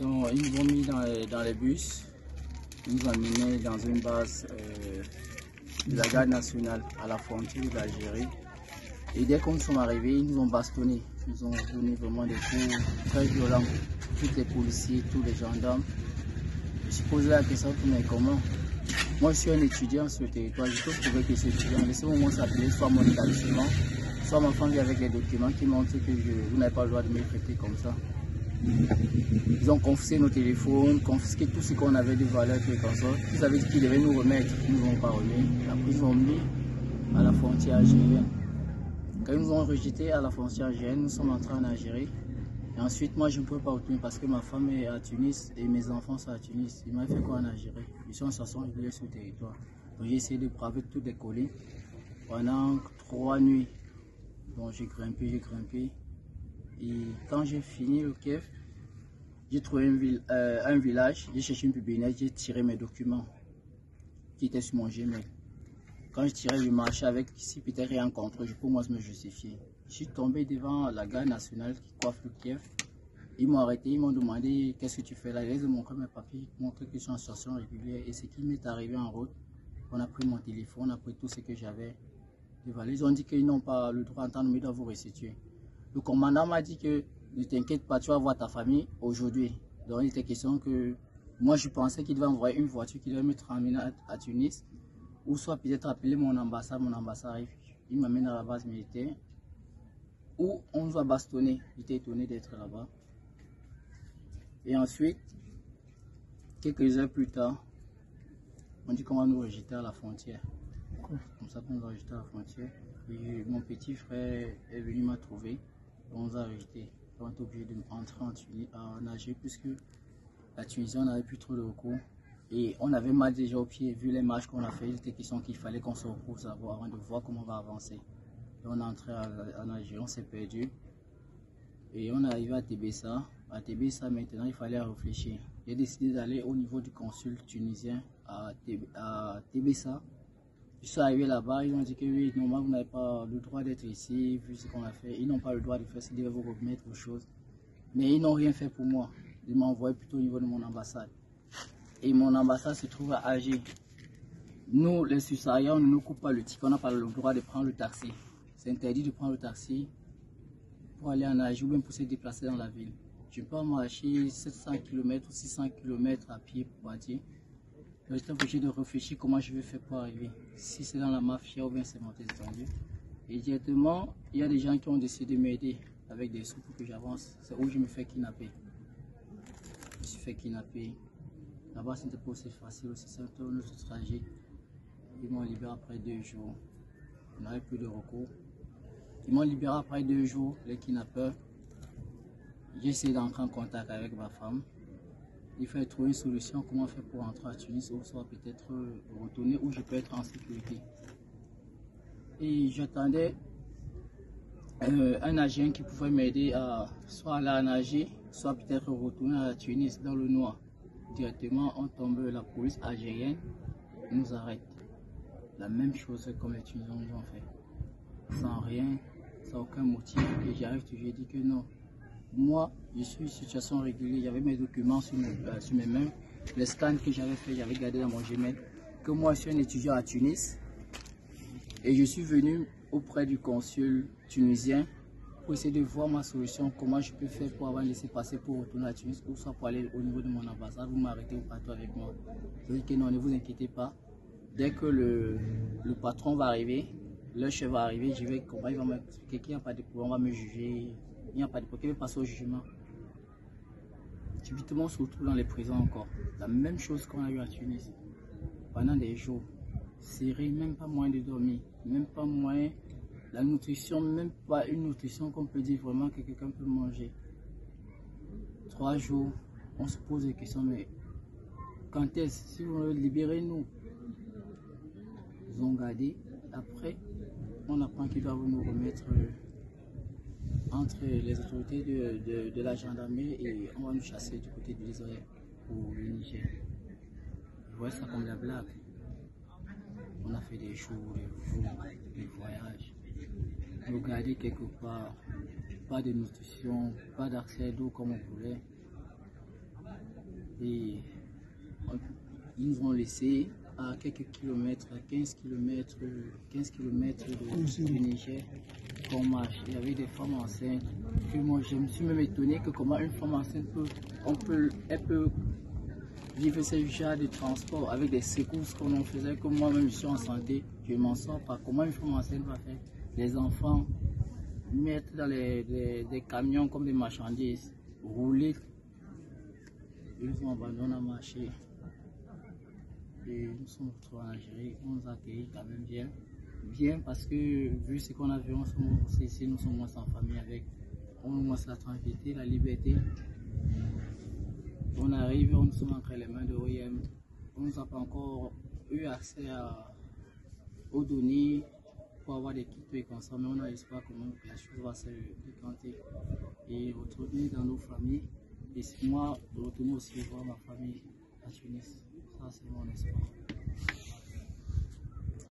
Donc, ils nous ont mis dans les bus, ils nous ont amenés dans une base de la garde nationale à la frontière de l'Algérie. Et dès qu'on sont arrivés, ils nous ont bastonné. Ils nous ont donné vraiment des coups très violents. Tous les policiers, tous les gendarmes. Je me suis posé la question, mais comment? Moi, je suis un étudiant sur le territoire. Je peux prouver que je suis étudiant. Laissez-moi moi s'appeler, soit mon établissement, soit ma famille avec les documents qui montrent que vous n'avez pas le droit de me traiter comme ça. Ils ont confisqué nos téléphones, confisqué tout ce qu'on avait de valeur et comme ça. Ils avaient dit qu'ils devaient nous remettre. Ils ne nous ont pas remis. Après, ils ont mis à la frontière algérienne. Quand ils nous ont rejetés à la frontière algérienne, nous sommes entrés en Algérie. Et ensuite, moi, je ne pouvais pas retourner parce que ma femme est à Tunis et mes enfants sont à Tunis. Ils m'ont fait quoi en Algérie? Je suis en situation régulière sur le territoire. Donc, j'ai essayé de braver toutes les collines pendant 3 nuits. Donc, j'ai grimpé. Et quand j'ai fini le Kiev, j'ai trouvé un village, j'ai cherché une pépinière, j'ai tiré mes documents qui étaient sur mon Gmail. Quand je tirais, je marchais avec, si peut-être rien contre, je peux moi me justifier. Je suis tombé devant la garde nationale qui coiffe le Kiev. Ils m'ont arrêté, ils m'ont demandé qu'est-ce que tu fais là. Ils ont montré mes papiers, montré que je suis en situation régulière. Et ce qui m'est arrivé en route, on a pris mon téléphone, on a pris tout ce que j'avais. Ils ont dit qu'ils n'ont pas le droit d'entendre, mais ils doivent vous restituer. Le commandant m'a dit que ne t'inquiète pas, tu vas voir ta famille aujourd'hui. Donc il était question que moi je pensais qu'il devait envoyer une voiture qui devait me ramener à Tunis. Ou soit peut-être appeler mon ambassade arrive. Il m'amène à la base militaire. Où on nous a bastonné. J'étais étonné d'être là-bas. Et ensuite, quelques heures plus tard, on dit qu'on va nous rejeter à la frontière. Comme ça qu'on nous a rejeté à la frontière. Et mon petit frère est venu me trouver. On nous a rejeté. On est obligé de rentrer en Algérie puisque la Tunisie, on n'avait plus trop de recours. Et on avait mal déjà au pied, vu les marches qu'on a fait, il était question qu'il fallait qu'on se repose avant de voir comment on va avancer. Et on est entré en Algérie, on s'est perdu. Et on est arrivé à Tébessa. À Tébessa, maintenant, il fallait réfléchir. J'ai décidé d'aller au niveau du consul tunisien à Tébessa. Je suis arrivé là-bas, ils ont dit que oui, normalement, vous n'avez pas le droit d'être ici, vu ce qu'on a fait. Ils n'ont pas le droit de faire, ils devaient vous remettre aux choses. Mais ils n'ont rien fait pour moi. Ils m'ont envoyé plutôt au niveau de mon ambassade. Et mon ambassade se trouve à Alger. Nous, les subsahariens, on ne nous coupe pas le ticket, on n'a pas le droit de prendre le taxi. C'est interdit de prendre le taxi pour aller en Alger ou même pour se déplacer dans la ville. Je ne peux pas marcher 700 km ou 600 km à pied pour partir. Donc j'étais obligé de réfléchir comment je vais faire pour arriver. Si c'est dans la mafia ou bien c'est monté étendu. Et directement, il y a des gens qui ont décidé de m'aider avec des sous pour que j'avance. C'est où je me fais kidnapper. Je me suis fait kidnapper. Là-bas, c'était pas aussi facile, aussi c'est un autre trajet. Ils m'ont libéré après 2 jours. On n'avait plus de recours. Ils m'ont libéré après 2 jours, les kidnappeurs. J'ai essayé d'entrer en contact avec ma femme. Il fallait trouver une solution, comment faire pour entrer à Tunis, ou soit peut-être retourner où je peux être en sécurité. Et j'attendais un agent qui pouvait m'aider à soit aller à nager, soit peut-être retourner à Tunis dans le noir. Directement, on tombe, la police algérienne nous arrête. La même chose comme les Tunisiens nous ont fait. Sans rien, sans aucun motif. Et j'arrive toujours, je dis que non. Moi, je suis en situation régulière. J'avais mes documents sur mes mains. Les scans que j'avais fait, j'avais gardé dans mon Gmail. Que moi, je suis un étudiant à Tunis. Et je suis venu auprès du consul tunisien pour essayer de voir ma solution, comment je peux faire pour avoir laissé passer pour retourner à Tunis ou soit pour aller au niveau de mon ambassade. Vous m'arrêtez au partout avec moi. Je dis que non, ne vous inquiétez pas. Dès que le patron va arriver, le chef va arriver, je vais combattre, il va m'expliquer qu'il n'y a pas de problème, on va me juger, il n'y a pas de problème, il va passer au jugement. Subitement, on se retrouve dans les prisons encore. La même chose qu'on a eu à Tunis. Pendant des jours, serré, même pas moyen de dormir, même pas moyen. La nutrition, même pas une nutrition qu'on peut dire vraiment que quelqu'un peut manger. 3 jours, on se pose des questions, mais quand est-ce, si vous libérez-nous? Ils ont gardé. Après, on apprend qu'ils doivent nous remettre entre les autorités de la gendarmerie et on va nous chasser du côté de l'Israël ou le Niger. Je vois ça comme la blague. On a fait des jours, des voyages. Nous garder quelque part, pas de nutrition, pas d'accès d'eau comme on voulait. Et ils nous ont laissé à quelques kilomètres, à 15 km du Niger, qu'on marche. Il y avait des femmes enceintes. Puis moi, je me suis même étonné que comment une femme enceinte elle peut vivre ce genre de transport avec des secousses qu'on en faisait, que moi-même je suis en santé, je ne m'en sors pas. Comment une femme enceinte va faire? Les enfants mettre dans des camions comme des marchandises, rouler. Ils ont abandonné à marcher. Et nous sommes retrouvés en Algérie, on nous a accueillis quand même bien. Bien parce que vu ce qu'on a vu, nous sommes moins en famille avec. On nous la tranquillité, la liberté. On arrive, on nous sommes entre les mains de l'OIM. On nous a pas encore eu accès aux données pour avoir des kits et comme ça, mais on a l'espoir que la chose va se décanter et retourner dans nos familles. Et moi, de retourner aussi voir ma famille à Tunis. Ça, c'est mon espoir.